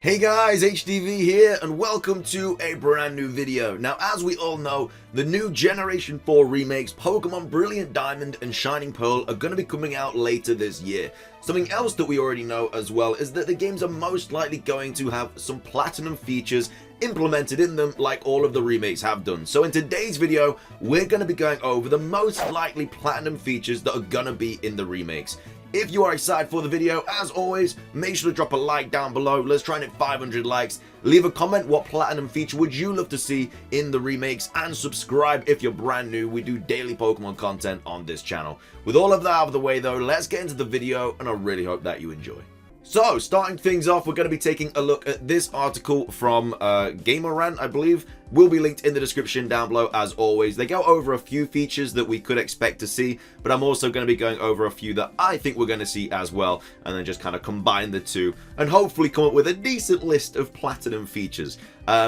Hey guys, HDvee here, and welcome to a brand new video. Now, as we all know, the new Generation 4 remakes, Pokemon Brilliant Diamond and Shining Pearl, are going to be coming out later this year. Something else that we already know as well is that the games are most likely going to have some Platinum features implemented in them like all of the remakes have done. So in today's video, we're going to be going over the most likely Platinum features that are going to be in the remakes. If you are excited for the video, as always, make sure to drop a like down below. Let's try and hit 500 likes. Leave a comment, what Platinum feature would you love to see in the remakes, and subscribe if you're brand new. We do daily Pokemon content on this channel. With all of that out of the way though, let's get into the video, and I really hope that you enjoy. So, starting things off, we're going to be taking a look at this article from Gamer Rant, I believe. Will be linked in the description down below as always. They go over a few features that we could expect to see, but I'm also going to be going over a few that I think we're going to see as well, and then just kind of combine the two and hopefully come up with a decent list of Platinum features.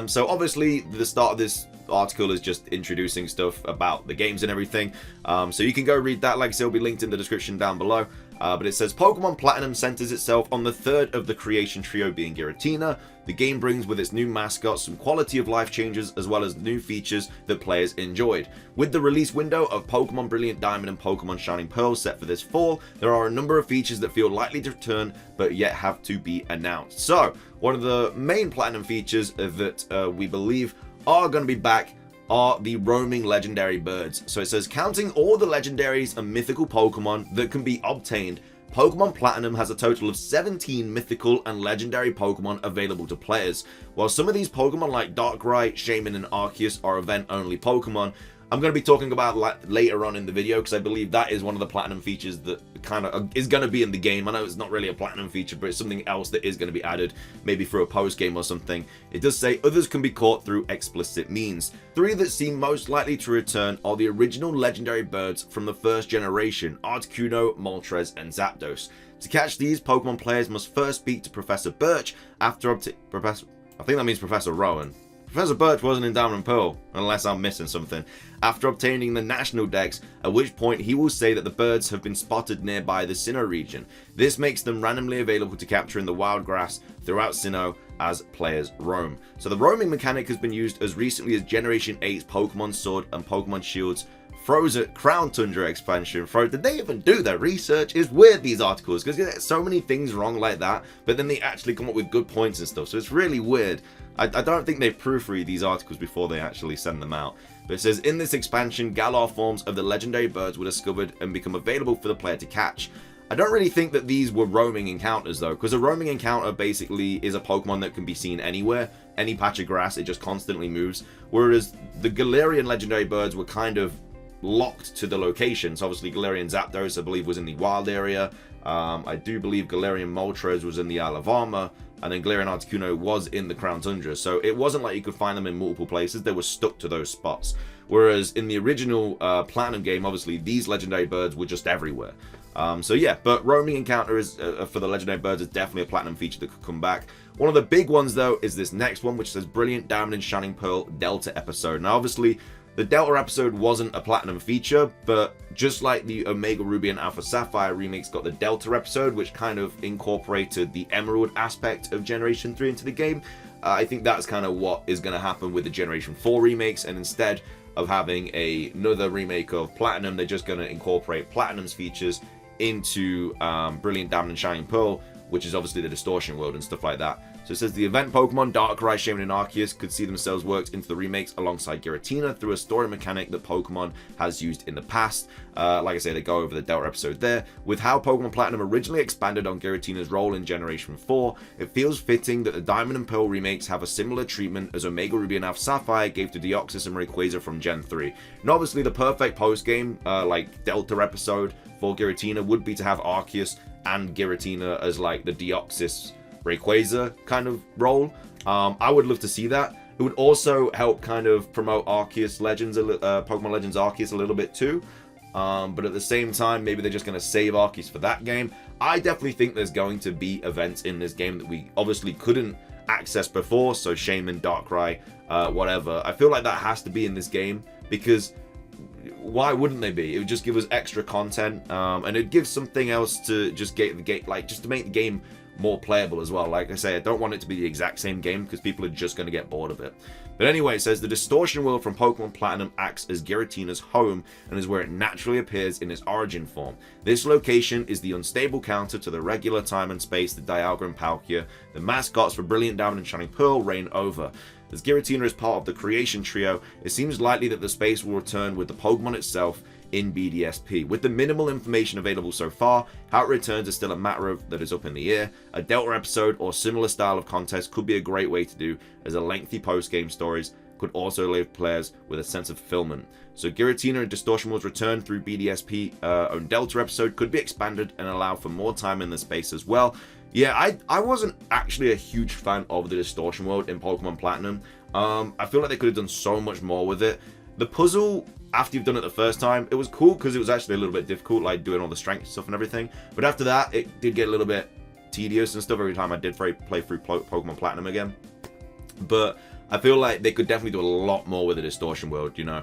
So obviously the start of this article is just introducing stuff about the games and everything, so you can go read that. Like I said, it'll be linked in the description down below. But it says Pokemon Platinum centers itself on the third of the creation trio being Giratina. The game brings with its new mascot some quality of life changes as well as new features that players enjoyed. With the release window of Pokemon Brilliant Diamond and Pokemon Shining Pearl set for this fall, there are a number of features that feel likely to return but yet have to be announced. So, one of the main Platinum features that we believe are going to be back are the roaming legendary birds. So it says, counting all the legendaries and mythical Pokemon that can be obtained, Pokemon Platinum has a total of 17 mythical and legendary Pokemon available to players. While some of these Pokemon like Darkrai, Shaman, and Arceus are event-only Pokemon, I'm going to be talking about later on in the video because I believe that is one of the Platinum features that kind of is going to be in the game. I know it's not really a Platinum feature, but it's something else that is going to be added, maybe through a post-game or something. It does say others can be caught through explicit means. Three that seem most likely to return are the original legendary birds from the first generation, Articuno, Moltres, and Zapdos. To catch these, Pokemon players must first speak to Professor Birch after I think that means Professor Rowan. Professor Birch wasn't in Diamond and Pearl, unless I'm missing something. After obtaining the National Dex, at which point he will say that the birds have been spotted nearby the Sinnoh region. This makes them randomly available to capture in the wild grass throughout Sinnoh as players roam. So the roaming mechanic has been used as recently as Generation 8's Pokemon Sword and Pokemon Shield's Frozen Crown Tundra expansion. Did they even do their research? It's weird, these articles, because there's so many things wrong like that, but then they actually come up with good points and stuff, so it's really weird. I don't think they proofread these articles before they actually send them out. But it says, in this expansion, Galar forms of the legendary birds were discovered and become available for the player to catch. I don't really think that these were roaming encounters though, because a roaming encounter basically is a Pokemon that can be seen anywhere, any patch of grass, it just constantly moves. Whereas the Galarian legendary birds were kind of locked to the locations. Obviously Galarian Zapdos, I believe, was in the wild area. I do believe Galarian Moltres was in the Isle of Armor, and then Galarian Articuno was in the Crown Tundra. So it wasn't like you could find them in multiple places, they were stuck to those spots. Whereas in the original Platinum game, obviously these legendary birds were just everywhere. So yeah, but roaming encounter is for the legendary birds is definitely a Platinum feature that could come back. One of the big ones though is this next one, which says Brilliant Diamond and Shining Pearl Delta episode. Now obviously the Delta episode wasn't a Platinum feature, but just like the Omega Ruby and Alpha Sapphire remakes got the Delta episode, which kind of incorporated the Emerald aspect of Generation 3 into the game, I think that's kind of what is going to happen with the Generation 4 remakes, and instead of having another remake of Platinum, they're just going to incorporate Platinum's features into Brilliant Diamond and Shining Pearl, which is obviously the Distortion world and stuff like that. So it says the event Pokemon Darkrai, Shaman, and Arceus could see themselves worked into the remakes alongside Giratina through a story mechanic that Pokemon has used in the past. Like I say, they go over the Delta episode there. With how Pokemon Platinum originally expanded on Giratina's role in Generation 4, it feels fitting that the Diamond and Pearl remakes have a similar treatment as Omega Ruby and Alpha Sapphire gave to Deoxys and Rayquaza from Gen 3. And obviously the perfect post-game, like Delta episode for Giratina would be to have Arceus and Giratina as like the Deoxys Rayquaza kind of role. I would love to see that. It would also help kind of promote Arceus Legends, Pokemon Legends Arceus a little bit too. But at the same time, maybe they're just going to save Arceus for that game. I definitely think there's going to be events in this game that we obviously couldn't access before. So Shaman, Darkrai, whatever. I feel like that has to be in this game because why wouldn't they be? It would just give us extra content, and it gives something else to just get the game, like just to make the game more playable as well. Like I say, I don't want it to be the exact same game because people are just going to get bored of it. But anyway, it says the distortion world from Pokemon Platinum acts as Giratina's home and is where it naturally appears in its origin form. This location is the unstable counter to the regular time and space that Dialga and Palkia, the mascots for Brilliant Diamond and Shining Pearl, reign over. As Giratina is part of the creation trio, it seems likely that the space will return with the Pokemon itself in BDSP. With the minimal information available so far, how it returns is still a matter of that is up in the air. A Delta episode or similar style of contest could be a great way to do, as a lengthy post-game stories could also leave players with a sense of fulfillment. So Giratina and Distortion World's return through BDSP own Delta episode could be expanded and allow for more time in the space as well. Yeah, I wasn't actually a huge fan of the Distortion World in Pokemon Platinum. I feel like they could have done so much more with it. The puzzle, after you've done it the first time, it was cool because it was actually a little bit difficult, like doing all the strength stuff and everything. But after that, it did get a little bit tedious and stuff every time I did play through Pokemon Platinum again. But I feel like they could definitely do a lot more with the Distortion World, you know.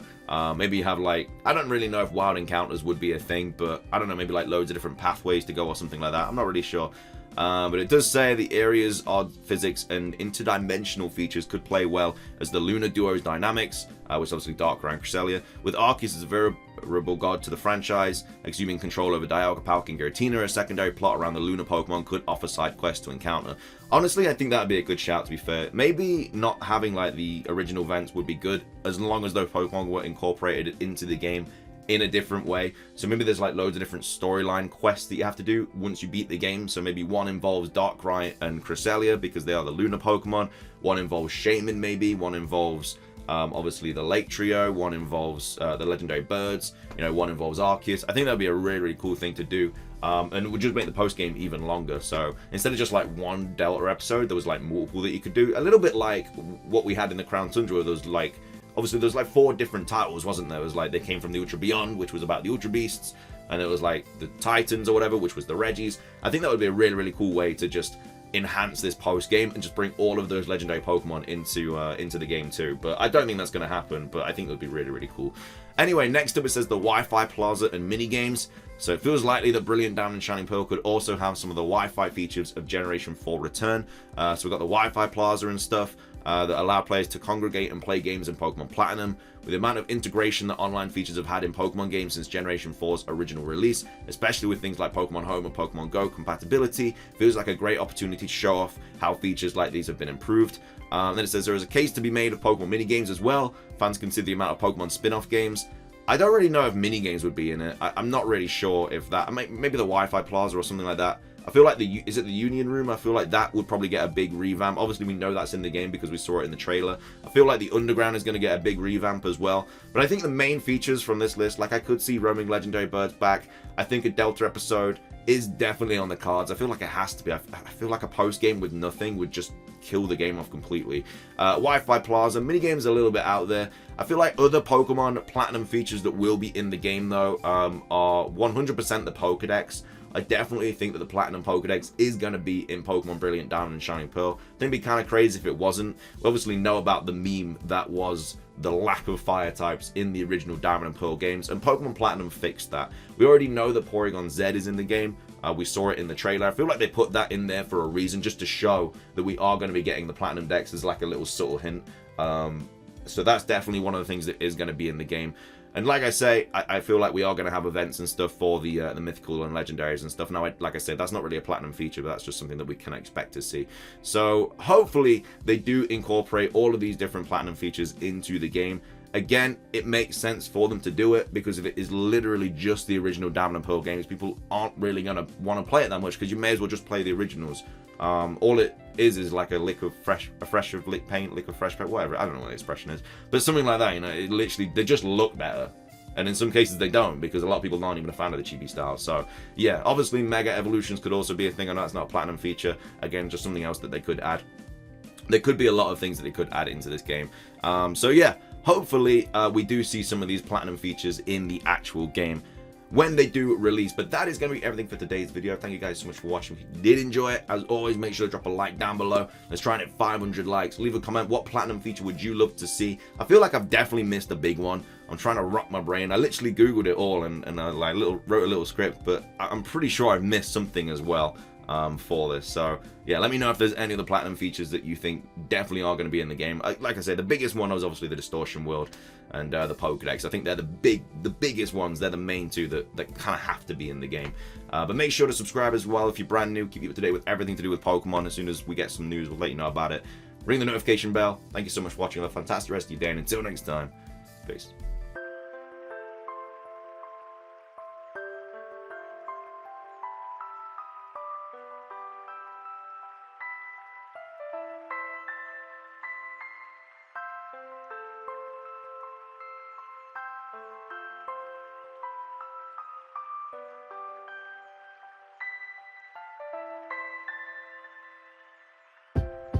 Maybe have like, I don't really know if wild encounters would be a thing, but I don't know, maybe like loads of different pathways to go or something like that. I'm not really sure. But it does say the area's odd physics and interdimensional features could play well as the Lunar Duo's dynamics, which is obviously Darkrai and Cresselia, with Arceus as a veritable god to the franchise, assuming control over Dialga, Palkia, and Giratina. A secondary plot around the Lunar Pokemon could offer side quests to encounter. Honestly, I think that would be a good shout, to be fair. Maybe not having like the original events would be good, as long as those Pokemon were incorporated into the game in a different way. So maybe there's like loads of different storyline quests that you have to do once you beat the game. So maybe one involves Darkrai and Cresselia because they are the Lunar Pokemon. One involves Shaman maybe. One involves obviously the Lake Trio. One involves the Legendary Birds. You know, one involves Arceus. I think that would be a really, really cool thing to do. And it would just make the post game even longer. So instead of just like one Delta episode, there was like multiple that you could do. A little bit like what we had in the Crown Tundra, where there was like, obviously there's like 4 different titles, wasn't there? It was like they came from the Ultra Beyond, which was about the Ultra Beasts, and it was like the Titans or whatever, which was the Reggies. I think that would be a really, really cool way to just enhance this post game and just bring all of those legendary Pokemon into the game too. But I don't think that's going to happen, but I think it would be really, really cool. Anyway, next up it says the Wi-Fi Plaza and mini games. So it feels likely that Brilliant Diamond and Shining Pearl could also have some of the Wi-Fi features of Generation 4 return. So we've got the Wi-Fi Plaza and stuff that allow players to congregate and play games in Pokemon Platinum. With the amount of integration that online features have had in Pokemon games since Generation 4's original release, especially with things like Pokemon Home and Pokemon Go compatibility, feels like a great opportunity to show off how features like these have been improved. Then it says there is a case to be made of Pokemon minigames as well. Fans consider the amount of Pokemon spin-off games. I don't really know if minigames would be in it. I'm not really sure if that, maybe the Wi-Fi Plaza or something like that. I feel like is it the Union Room? I feel like that would probably get a big revamp. Obviously, we know that's in the game because we saw it in the trailer. I feel like the Underground is going to get a big revamp as well. But I think the main features from this list, like I could see roaming Legendary Birds back. I think a Delta episode is definitely on the cards. I feel like it has to be. I feel like a post-game with nothing would just kill the game off completely. Wi-Fi Plaza, minigames a little bit out there. I feel like other Pokemon Platinum features that will be in the game though are 100% the Pokedex. I definitely think that the Platinum Pokedex is going to be in Pokemon Brilliant Diamond and Shining Pearl. I think it'd be kind of crazy if it wasn't. We obviously know about the meme that was the lack of fire types in the original Diamond and Pearl games, and Pokemon Platinum fixed that. We already know that Porygon Z is in the game. We saw it in the trailer. I feel like they put that in there for a reason, just to show that we are going to be getting the Platinum Dex as like a little subtle hint. So that's definitely one of the things that is going to be in the game. And like I say, I feel like we are going to have events and stuff for the mythical and legendaries and stuff. Now, like I said, that's not really a Platinum feature, but that's just something that we can expect to see. So hopefully they do incorporate all of these different Platinum features into the game. Again, it makes sense for them to do it, because if it is literally just the original Diamond and Pearl games, people aren't really going to want to play it that much, because you may as well just play the originals. All it is like a lick of fresh of lick paint, lick of fresh paint, whatever. I don't know what the expression is, but something like that. You know, it literally, they just look better, and in some cases they don't, because a lot of people aren't even a fan of the chibi style. So yeah, obviously Mega Evolutions could also be a thing. I know that's not a Platinum feature. Again, just something else that they could add. There could be a lot of things that they could add into this game. So yeah, hopefully we do see some of these Platinum features in the actual game when they do release. But that is going to be everything for today's video. Thank you guys so much for watching. If you did enjoy it, as always, make sure to drop a like down below. Let's try and hit 500 likes. Leave a comment. What Platinum feature would you love to see? I feel like I've definitely missed a big one. I'm trying to rock my brain. I literally googled it all and I wrote a little script, but I'm pretty sure I've missed something as well. for this. So yeah, let me know if there's any other platinum features that you think definitely are going to be in the game. Like I said, the biggest one was obviously the distortion world and the Pokedex. I think they're the biggest ones. They're the main two that kind of have to be in the game. But make sure to subscribe as well if you're brand new. Keep you up to date with everything to do with Pokemon. As soon as we get some news, we'll let you know about it. Ring the notification bell. Thank you so much for watching. Have a fantastic rest of your day, and until next time, peace.